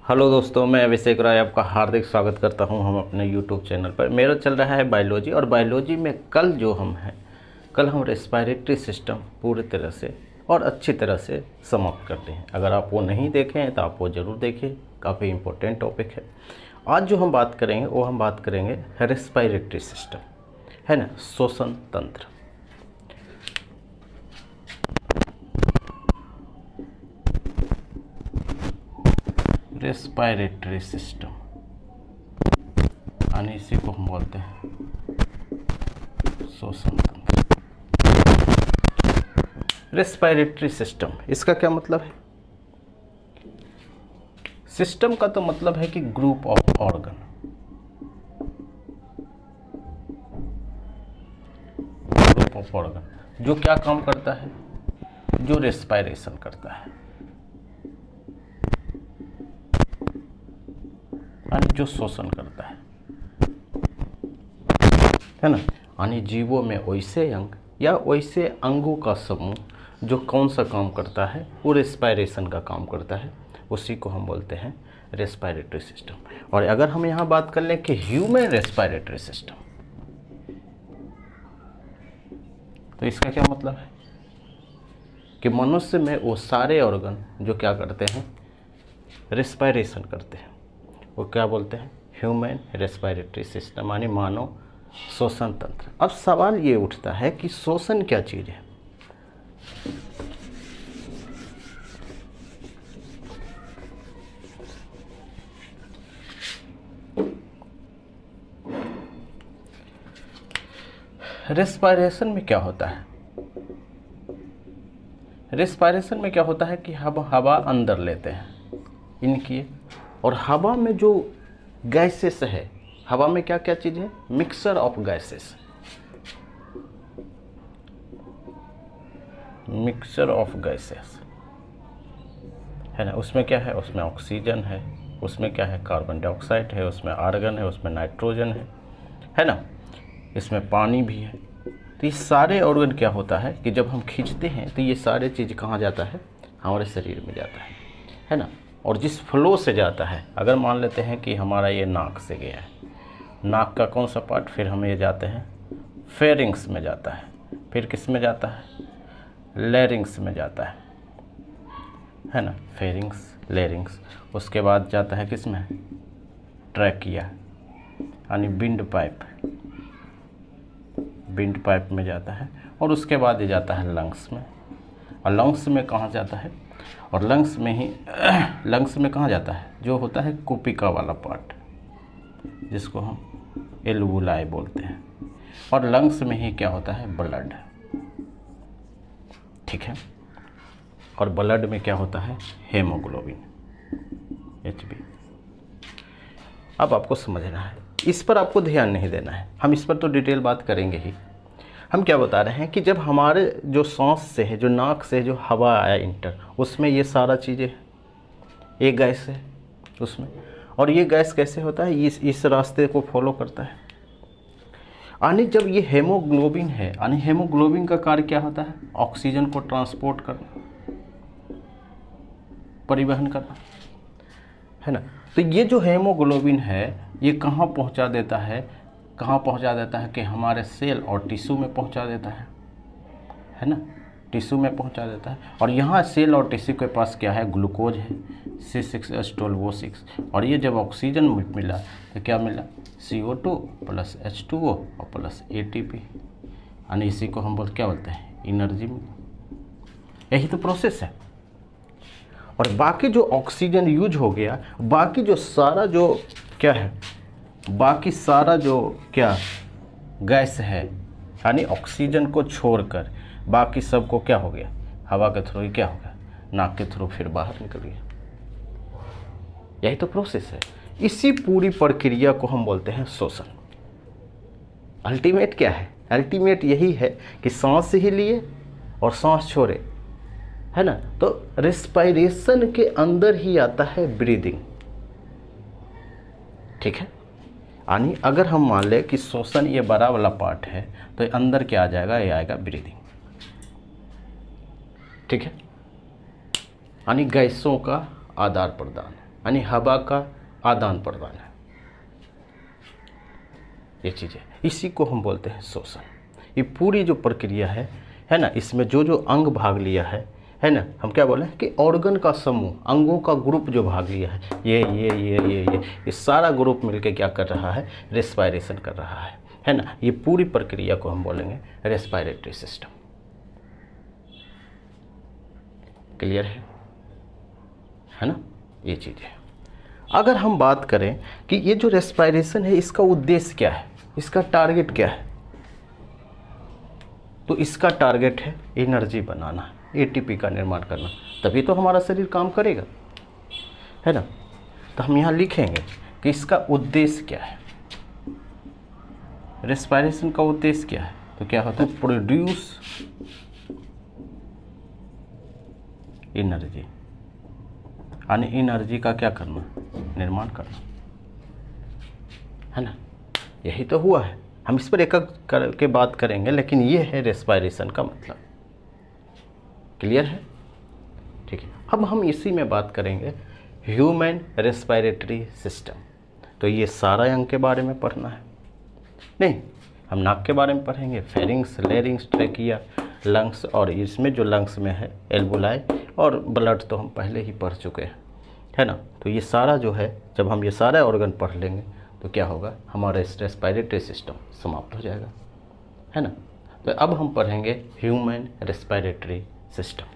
Hello दोस्तों, मैं अभिषेक राय आपका हार्दिक स्वागत करता हूं हम अपने यूट्यूब चैनल पर। मेरा चल रहा है बायोलॉजी, और बायोलॉजी में कल हम रेस्पिरेटरी सिस्टम पूरी तरह से और अच्छी तरह से समाप्त करते हैं। अगर आप वो नहीं देखे हैं तो आप वो ज़रूर देखिए, काफ़ी इम्पोर्टेंट टॉपिक है। आज जो हम बात करेंगे वो हम बात करेंगे रेस्पिरेटरी सिस्टम, है ना, श्वसन तंत्र। रेस्पिरेटरी सिस्टम यानी इसी को हम बोलते हैं श्वसन तंत्र। रेस्पिरेटरी सिस्टम, इसका क्या मतलब है? सिस्टम का तो मतलब है कि group of organ, group of organ जो क्या काम करता है, जो रेस्पिरेशन करता है, जो श्वसन करता है ना। यानी जीवों में वैसे अंग या वैसे अंगों का समूह जो कौन सा काम करता है, वो रेस्पिरेशन का काम करता है, उसी को हम बोलते हैं रेस्पिरेटरी सिस्टम। और अगर हम यहाँ बात कर लें कि ह्यूमन रेस्पिरेटरी सिस्टम, तो इसका क्या मतलब है कि मनुष्य में वो सारे ऑर्गन जो क्या करते हैं, रेस्पिरेशन करते हैं, वो क्या बोलते हैं, ह्यूमन रेस्पिरेटरी सिस्टम यानी मानव श्वसन तंत्र। अब सवाल ये उठता है कि श्वसन क्या चीज़ है? रेस्पिरेशन में क्या होता है? रेस्पिरेशन में क्या होता है कि हम हवा अंदर लेते हैं इनकी, और हवा में जो गैसेस है, हवा में क्या क्या चीज़ है, mixture of gases, mixture of gases, है ना। उसमें क्या है, उसमें ऑक्सीजन है, उसमें क्या है, कार्बन डाइऑक्साइड है, उसमें आर्गन है, उसमें नाइट्रोजन है ना, इसमें पानी भी है। तो ये सारे ऑर्गन क्या होता है कि जब हम खींचते हैं तो ये सारे चीज़ कहाँ जाता है, हमारे शरीर में जाता है ना। और जिस फ्लो से जाता है, अगर मान लेते हैं कि हमारा ये नाक से गया है, नाक का कौन सा पार्ट, फिर हम ये जाते हैं फेरिंग्स में जाता है, फिर किस में जाता है, लैरिंग्स में जाता है ना, फेरिंग्स लैरिंग्स। उसके बाद जाता है किस में, ट्रैकिया यानी विंड पाइप में जाता है, और उसके बाद ये जाता है लंग्स में। और लंग्स में कहाँ जाता है, और लंग्स में कहाँ जाता है, जो होता है कुपिका वाला पार्ट जिसको हम एल्वुलाई बोलते हैं। और लंग्स में ही क्या होता है, ब्लड, ठीक है। और ब्लड में क्या होता है, हेमोग्लोबिन, HB। अब आपको समझना है, इस पर आपको ध्यान नहीं देना है, हम इस पर तो डिटेल बात करेंगे ही। हम क्या बता रहे हैं कि जब हमारे जो सांस से है, जो नाक से जो हवा आया इंटर, उसमें ये सारा चीज़ें, एक गैस है उसमें, और ये गैस कैसे होता है, इस रास्ते को फॉलो करता है। यानी जब ये हेमोग्लोबिन है, यानी हेमोग्लोबिन का कार्य क्या होता है, ऑक्सीजन को ट्रांसपोर्ट करना, परिवहन करना, है ना। तो ये जो हेमोग्लोबिन है, ये कहाँ पहुँचा देता है, कि हमारे सेल और टिश्यू में पहुँचा देता है ना, टिश्यू में पहुँचा देता है। और यहाँ सेल और टिश्यू के पास क्या है, ग्लूकोज है, C6H12O6। और ये जब ऑक्सीजन मिला तो क्या मिला, CO2 प्लस H2O और प्लस ATP, यानी इसी को हम क्या बोलते हैं, एनर्जी मिली। यही तो प्रोसेस है। और बाकी जो ऑक्सीजन यूज हो गया, बाकी जो सारा जो क्या है, बाकी सारा जो क्या गैस है, यानी ऑक्सीजन को छोड़कर बाकी सब को क्या हो गया, हवा के थ्रू ही क्या हो गया, नाक के थ्रू फिर बाहर निकल गया। यही तो प्रोसेस है। इसी पूरी प्रक्रिया को हम बोलते हैं श्वसन। अल्टीमेट क्या है, अल्टीमेट यही है कि सांस ही लिए और सांस छोड़े, है ना। तो रेस्पिरेशन के अंदर ही आता है ब्रीदिंग, ठीक है। यानी अगर हम मान लें कि श्वसन ये बड़ा वाला पार्ट है, तो अंदर क्या आ जाएगा, ये आएगा ब्रीदिंग, ठीक है। यानी गैसों का आदान प्रदान, यानी हवा का आदान प्रदान है। ये चीज़ें, इसी को हम बोलते हैं श्वसन। ये पूरी जो प्रक्रिया है ना, इसमें जो जो अंग भाग लिया है ना, हम क्या बोले कि ऑर्गन का समूह, अंगों का ग्रुप जो भाग लिया है, ये सारा ग्रुप मिलके क्या कर रहा है, रेस्पायरेशन कर रहा है ना। ये पूरी प्रक्रिया को हम बोलेंगे रेस्पायरेटरी सिस्टम। क्लियर है ना ये चीज़ें। अगर हम बात करें कि ये जो रेस्पायरेशन है इसका उद्देश्य क्या है, इसका टारगेट क्या है, तो इसका टारगेट है एनर्जी बनाना, एटीपी का निर्माण करना, तभी तो हमारा शरीर काम करेगा, है ना। तो हम यहाँ लिखेंगे कि इसका उद्देश्य क्या है, रेस्पायरेशन का उद्देश्य क्या है, तो क्या होता है, प्रोड्यूस एनर्जी, यानी एनर्जी का क्या करना, निर्माण करना, है ना। यही तो हुआ है। हम इस पर एक करके बात करेंगे, लेकिन ये है रेस्पायरेशन का मतलब। क्लियर है, ठीक है। अब हम इसी में बात करेंगे ह्यूमन रेस्पायरेटरी सिस्टम। तो ये सारा अंग के बारे में पढ़ना है नहीं, हम नाक के बारे में पढ़ेंगे, फेरिंग्स, लेरिंग्स, ट्रेकिया, लंग्स, और इसमें जो लंग्स में है एल्वुलाई और ब्लड तो हम पहले ही पढ़ चुके हैं, है ना। तो ये सारा जो है, जब हम ये सारा ऑर्गन पढ़ लेंगे तो क्या होगा, हमारा रेस्पायरेटरी सिस्टम समाप्त हो जाएगा, है ना। तो अब हम पढ़ेंगे human respiratory system.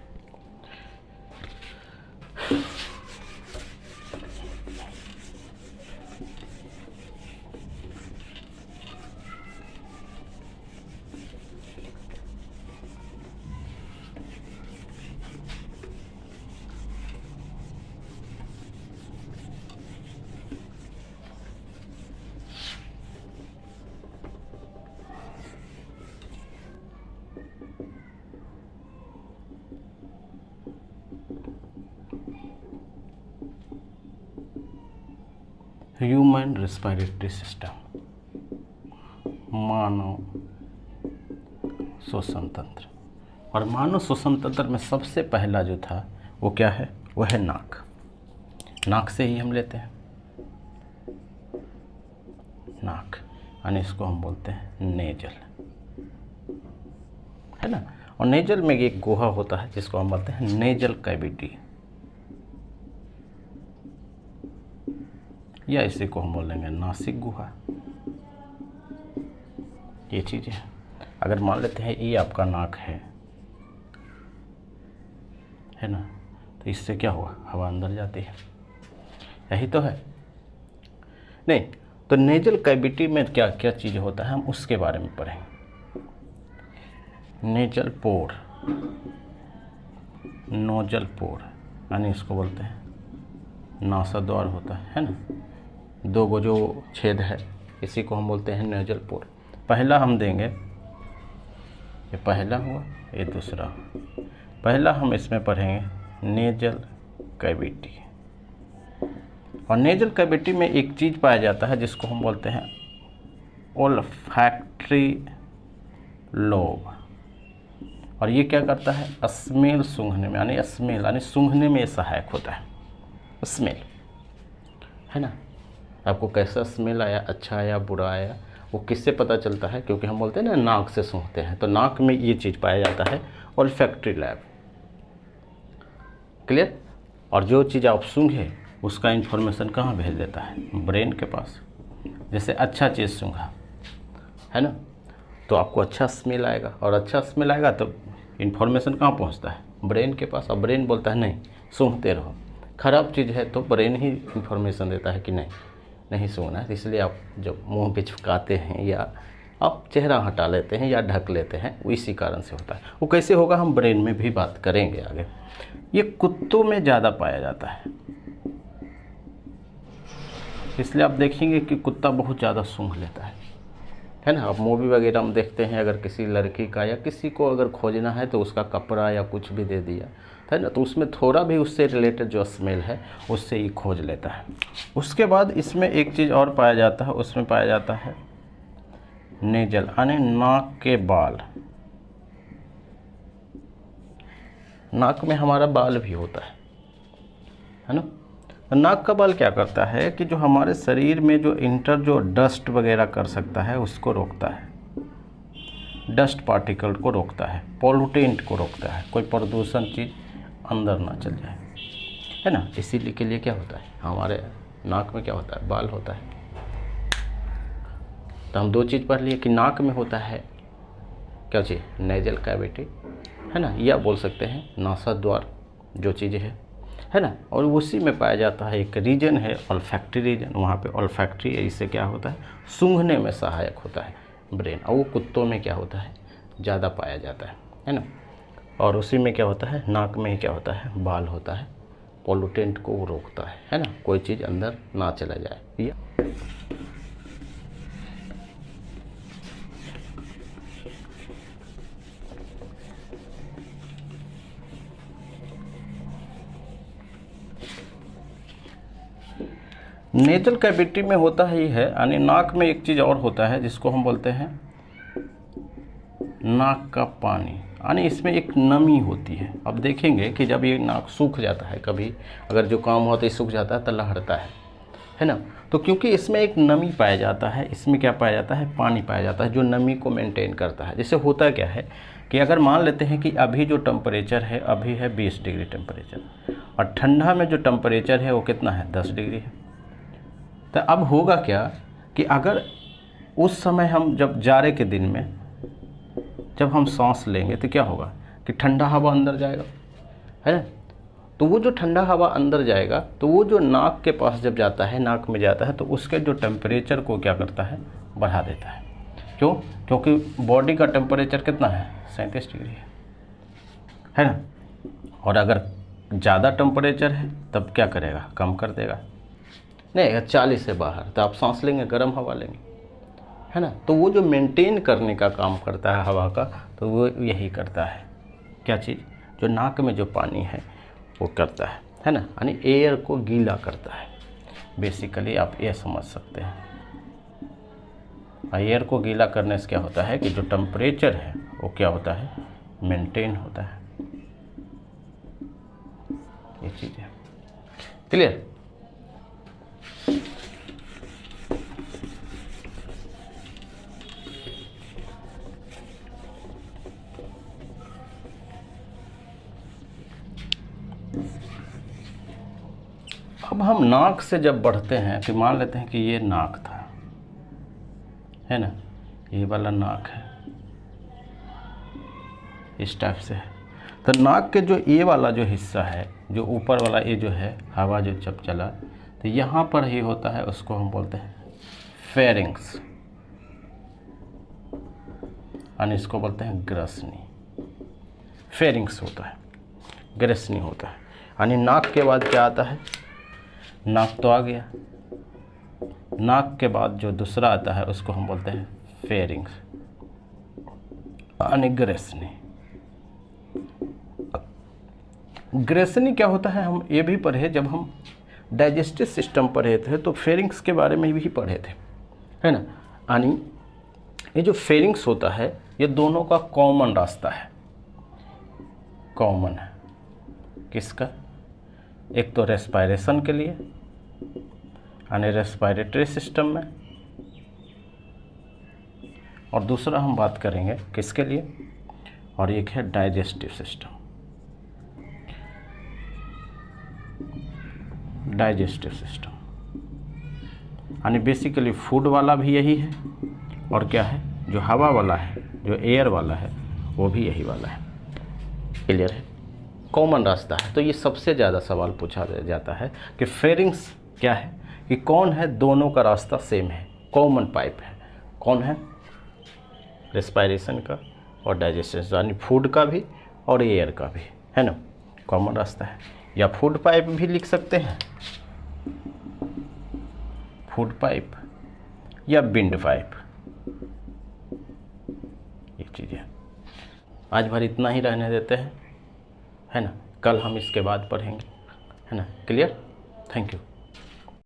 Human respiratory system, मानव श्वसन तंत्र। और मानव श्वसन तंत्र में सबसे पहला जो था वो क्या है, वो है नाक। नाक से ही हम लेते हैं, नाक, यानी इसको हम बोलते हैं नेजल, है ना। और नेजल में एक गुहा होता है जिसको हम बोलते हैं नेजल कैविटी, या इसी को हम बोलेंगे नासिक गुहा। ये चीज़ें हैं। अगर मान लेते हैं ये आपका नाक है ना, तो इससे क्या हुआ, हवा अंदर जाती है, यही तो है नहीं। तो नेजल कैविटी में क्या क्या चीज़ होता है, हम उसके बारे में पढ़ेंगे। नेजल पोर, नोजल पोर, यानी इसको बोलते हैं नासा द्वार होता है ना, दो गो जो छेद है, इसी को हम बोलते हैं नेजल पोर। पहला हम देंगे, ये पहला हुआ, ये दूसरा। पहला हम इसमें पढ़ेंगे नेजल कैविटी। और नेजल कैविटी में एक चीज़ पाया जाता है जिसको हम बोलते हैं ओल्फैक्टरी लोब। और ये क्या करता है, स्मेल सूंघने में, यानी स्मेल यानी सूंघने में सहायक होता है। स्मेल, है ना। आपको कैसा स्मेल आया, अच्छा आया, बुरा आया, वो किससे पता चलता है, क्योंकि हम बोलते हैं ना नाक से सूंघते हैं, तो नाक में ये चीज़ पाया जाता है ओल्फैक्टरी लैब। क्लियर। और जो चीज़ आप सूंघे उसका इन्फॉर्मेशन कहाँ भेज देता है, ब्रेन के पास। जैसे अच्छा चीज़ सूंघा, है ना, तो आपको अच्छा स्मेल आएगा, और अच्छा स्मेल आएगा तो इन्फॉर्मेशन कहाँ पहुँचता है, ब्रेन के पास। और ब्रेन बोलता है नहीं, सूंघते रहो। खराब चीज़ है तो ब्रेन ही इन्फॉर्मेशन देता है कि नहीं सूंघना है। इसलिए आप जब मुंह पिचकाते हैं या आप चेहरा हटा लेते हैं या ढक लेते हैं, वो इसी कारण से होता है। वो कैसे होगा, हम ब्रेन में भी बात करेंगे आगे। ये कुत्तों में ज़्यादा पाया जाता है, इसलिए आप देखेंगे कि कुत्ता बहुत ज़्यादा सूंघ लेता है ना। अब मूवी वगैरह हम देखते हैं, अगर किसी लड़की का या किसी को अगर खोजना है तो उसका कपड़ा या कुछ भी दे दिया, है ना, तो उसमें थोड़ा भी उससे रिलेटेड जो स्मेल है उससे ही खोज लेता है। उसके बाद इसमें एक चीज़ और पाया जाता है, उसमें पाया जाता है नेजल, यानी नाक के बाल। नाक में हमारा बाल भी होता है ना। नाक का बाल क्या करता है कि जो हमारे शरीर में जो इंटर जो डस्ट वगैरह कर सकता है उसको रोकता है, डस्ट पार्टिकल को रोकता है, पॉल्यूटेंट को रोकता है, कोई प्रदूषण चीज़ अंदर ना चल जाए, है ना। इसीलिए के लिए क्या होता है, हमारे नाक में क्या होता है, बाल होता है। तो हम दो चीज़ पढ़ लिए कि नाक में होता है क्या चीज़, नेजल कैविटी, है ना, या बोल सकते हैं नासा द्वार जो चीज़ है ना। और उसी में पाया जाता है एक रीजन है ऑल्फैक्टरी रीजन, वहाँ पे ऑल्फैक्टरी इससे क्या होता है, सूंघने में सहायक होता है ब्रेन, और वो कुत्तों में क्या होता है, ज़्यादा पाया जाता है ना। और उसी में क्या होता है, नाक में क्या होता है, बाल होता है, पॉल्यूटेंट को वो रोकता है ना, कोई चीज़ अंदर ना चला जाए। या नेजल कैविटी में होता ही है, यानी नाक में एक चीज़ और होता है जिसको हम बोलते हैं नाक का पानी, यानी इसमें एक नमी होती है। अब देखेंगे कि जब ये नाक सूख जाता है, कभी अगर जो काम होता है सूख जाता है तो लहरता है ना। तो क्योंकि इसमें एक नमी पाया जाता है, इसमें क्या पाया जाता है, पानी पाया जाता है जो नमी को मेंटेन करता है। जैसे होता क्या है कि अगर मान लेते हैं कि अभी जो टेम्परेचर है, अभी है 20 डिग्री टेम्परेचर, और ठंडा में जो टेम्परेचर है वो कितना है, 10 डिग्री है। तो अब होगा क्या कि अगर उस समय हम जब जाड़े के दिन में जब हम सांस लेंगे तो क्या होगा कि ठंडा हवा अंदर जाएगा, है ना। तो वो जो ठंडा हवा अंदर जाएगा तो वो जो नाक के पास जब जाता है, नाक में जाता है, तो उसके जो टेम्परेचर को क्या करता है, बढ़ा देता है। क्यों? क्योंकि बॉडी का टेम्परेचर कितना है, 37 डिग्री है ना। और अगर ज़्यादा टेम्परेचर है तब क्या करेगा, कम कर देगा। नहीं, 40 से बाहर तो आप सांस लेंगे, गर्म हवा लेंगे, है ना। तो वो जो मेंटेन करने का काम करता है हवा का, तो वो यही करता है, क्या चीज़, जो नाक में जो पानी है वो करता है ना, यानी एयर को गीला करता है। बेसिकली आप ये समझ सकते हैं, एयर को गीला करने से क्या होता है कि जो टेम्परेचर है वो क्या होता है, मेंटेन होता है। ये चीज़ है, क्लियर। अब हम नाक से जब बढ़ते हैं तो मान लेते हैं कि ये नाक था, है ना, ये वाला नाक है, इस टाइप से है। तो नाक के जो ये वाला जो हिस्सा है, जो ऊपर वाला ये जो है, हवा जो जब चला तो यहाँ पर ही होता है, उसको हम बोलते हैं फेरिंग्स, और इसको बोलते हैं ग्रसनी। फेरिंग्स होता है, ग्रसनी होता है। यानी नाक के बाद क्या आता है, नाक तो आ गया, नाक के बाद जो दूसरा आता है उसको हम बोलते हैं फेरिंग्स, यानी ग्रसनी। ग्रसनी क्या होता है, हम ये भी पढ़े जब हम डाइजेस्टिव सिस्टम पढ़े थे, तो फेरिंग्स के बारे में भी पढ़े थे, है ना। यानी ये जो फेरिंग्स होता है ये दोनों का कॉमन रास्ता है, कॉमन है किसका, एक तो रेस्पायरेशन के लिए, यानी रेस्पायरेटरी सिस्टम में, और दूसरा हम बात करेंगे किसके लिए, और एक है डाइजेस्टिव सिस्टम, डाइजेस्टिव सिस्टम। यानी बेसिकली फूड वाला भी यही है, और क्या है, जो हवा वाला है, जो एयर वाला है, वो भी यही वाला है। क्लियर है, कॉमन रास्ता है। तो ये सबसे ज़्यादा सवाल पूछा जाता है कि फेरिंग्स क्या है, कि कौन है, दोनों का रास्ता सेम है, कॉमन पाइप है। कौन है, रेस्पायरेशन का और डाइजेशन, यानी फूड का भी और एयर का भी, है ना, कॉमन रास्ता है। या फूड पाइप भी लिख सकते हैं, फूड पाइप या विंड पाइप, ये चीज़ें। आज भर इतना ही रहने देते हैं, है ना, कल हम इसके बाद पढ़ेंगे, है ना। Clear, thank you.